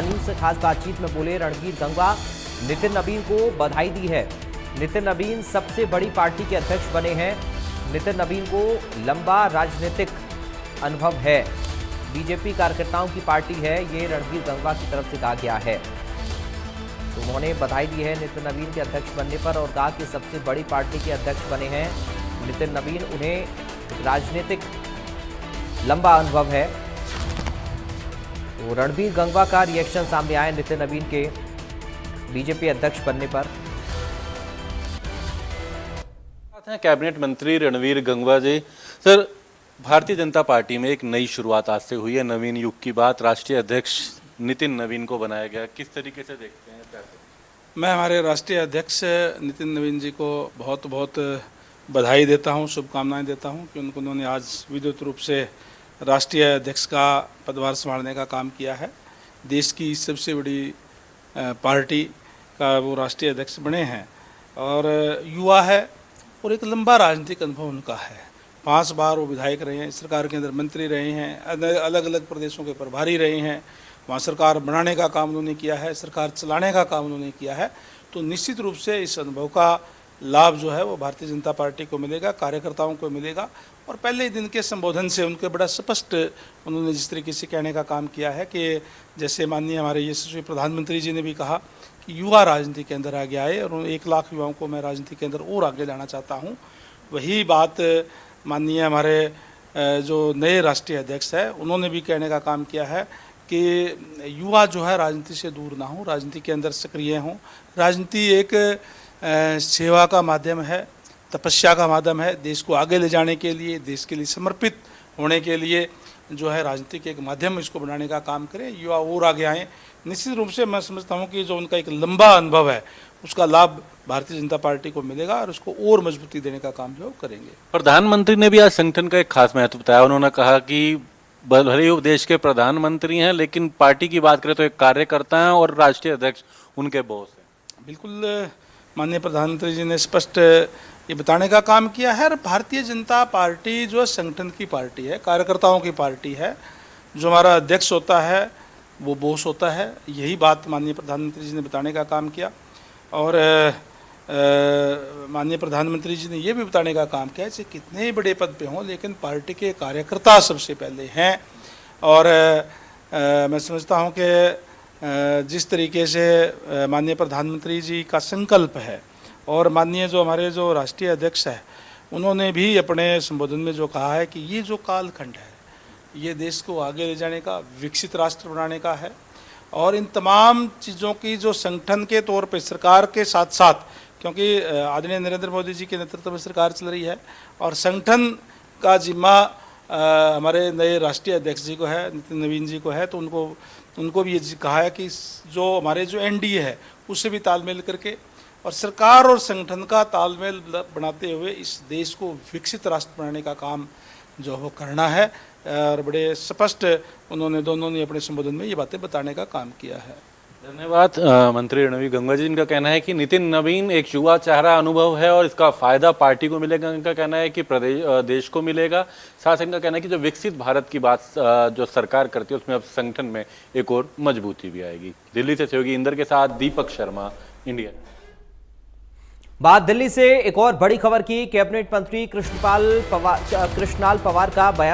News से खास बातचीत में बोले रणबीर गंगवा। नितिन नवीन को बधाई दी है। नितिन नवीन सबसे बड़ी पार्टी के अध्यक्ष बने हैं। नितिन नवीन को लंबा राजनीतिक अनुभव है। बीजेपी कार्यकर्ताओं की पार्टी है, ये रणबीर गंगवा की तरफ से कहा गया है। तो उन्होंने बधाई दी है नितिन नवीन के अध्यक्ष बनने पर और कहा कि सबसे बड़ी पार्टी के अध्यक्ष बने हैं नितिन नवीन। उन्हें राजनीतिक लंबा अनुभव है। तो रणबीर गंगवा का रिएक्शन सामने आया नितिन नवीन के बीजेपी अध्यक्ष बनने पर। कैबिनेट मंत्री रणबीर गंगवा जी, सर भारतीय जनता पार्टी में एक नई शुरुआत आज से हुई है। नवीन युग की बात, राष्ट्रीय अध्यक्ष नितिन नवीन को बनाया गया, किस तरीके से देखते हैं? मैं हमारे राष्ट्रीय अध्यक्ष नितिन नवीन जी को बहुत बहुत बधाई देता हूं, शुभकामनाएं देता हूं कि उन्होंने आज विद्युत रूप से राष्ट्रीय अध्यक्ष का पदभार संभालने का काम किया है। देश की सबसे बड़ी पार्टी का वो राष्ट्रीय अध्यक्ष बने हैं और युवा है और एक लंबा राजनीतिक अनुभव उनका है। 5 बार वो विधायक रहे हैं, सरकार के अंदर मंत्री रहे हैं, अलग अलग प्रदेशों के प्रभारी रहे हैं। वहाँ सरकार बनाने का काम उन्होंने किया है, सरकार चलाने का काम उन्होंने किया है। तो निश्चित रूप से इस अनुभव का लाभ जो है वो भारतीय जनता पार्टी को मिलेगा, कार्यकर्ताओं को मिलेगा। और पहले दिन के संबोधन से उनके बड़ा स्पष्ट उन्होंने जिस तरीके से कहने का काम किया है कि जैसे माननीय हमारे यशस्वी प्रधानमंत्री जी ने भी कहा कि युवा राजनीति के अंदर आगे आए और 1 लाख युवाओं को मैं राजनीति के अंदर और आगे लाना चाहता हूँ। वही बात माननीय हमारे जो नए राष्ट्रीय अध्यक्ष है उन्होंने भी कहने का काम किया है कि युवा जो है राजनीति से दूर ना हो, राजनीति के अंदर सक्रिय हों। राजनीति एक सेवा का माध्यम है, तपस्या का माध्यम है। देश को आगे ले जाने के लिए, देश के लिए समर्पित होने के लिए जो है राजनीति के एक माध्यम इसको बनाने का काम करें, युवा और आगे आएँ। निश्चित रूप से मैं समझता हूँ कि जो उनका एक लंबा अनुभव है उसका लाभ भारतीय जनता पार्टी को मिलेगा और उसको और मजबूती देने का काम जो करेंगे। प्रधानमंत्री ने भी आज संगठन का एक खास महत्व बताया। उन्होंने कहा कि भले ही वो देश के प्रधानमंत्री हैं लेकिन पार्टी की बात करें तो एक कार्यकर्ता हैं और राष्ट्रीय अध्यक्ष उनके बॉस हैं। बिल्कुल माननीय प्रधानमंत्री जी ने स्पष्ट ये बताने का काम किया है। भारतीय जनता पार्टी जो संगठन की पार्टी है, कार्यकर्ताओं की पार्टी है। जो हमारा अध्यक्ष होता है वो बॉस होता है। यही बात माननीय प्रधानमंत्री जी ने बताने का काम किया। और माननीय प्रधानमंत्री जी ने ये भी बताने का काम किया कि कितने बड़े पद पे हों लेकिन पार्टी के कार्यकर्ता सबसे पहले हैं। और मैं समझता हूँ कि जिस तरीके से माननीय प्रधानमंत्री जी का संकल्प है और माननीय जो हमारे जो राष्ट्रीय अध्यक्ष है उन्होंने भी अपने संबोधन में जो कहा है कि ये जो कालखंड है ये देश को आगे ले जाने का, विकसित राष्ट्र बनाने का है। और इन तमाम चीज़ों की जो संगठन के तौर पे सरकार के साथ साथ, क्योंकि आदरणीय नरेंद्र मोदी जी के नेतृत्व में सरकार चल रही है और संगठन का जिम्मा हमारे नए राष्ट्रीय अध्यक्ष जी को है, नितिन नवीन जी को है। तो उनको भी ये कहा है कि जो हमारे जो एनडीए है उससे भी तालमेल करके और सरकार और संगठन का तालमेल बनाते हुए इस देश को विकसित राष्ट्र बनाने का काम जो वो करना है। और बड़े स्पष्ट उन्होंने दोनों ने अपने संबोधन में ये बातें बताने का काम किया है। धन्यवाद मंत्री रणबीर गंगवा जी। इनका कहना है कि नितिन नवीन एक युवा चेहरा अनुभव है और इसका फायदा पार्टी को मिलेगा। इनका कहना है कि देश को मिलेगा। साथ ही इनका कहना है कि जो विकसित भारत की बात जो सरकार करती है उसमें अब संगठन में एक और मजबूती भी आएगी। दिल्ली से सहयोगी इंदर के साथ दीपक शर्मा, इंडिया। बात दिल्ली से एक और बड़ी खबर की। कैबिनेट मंत्री कृष्णपाल पवार का बयान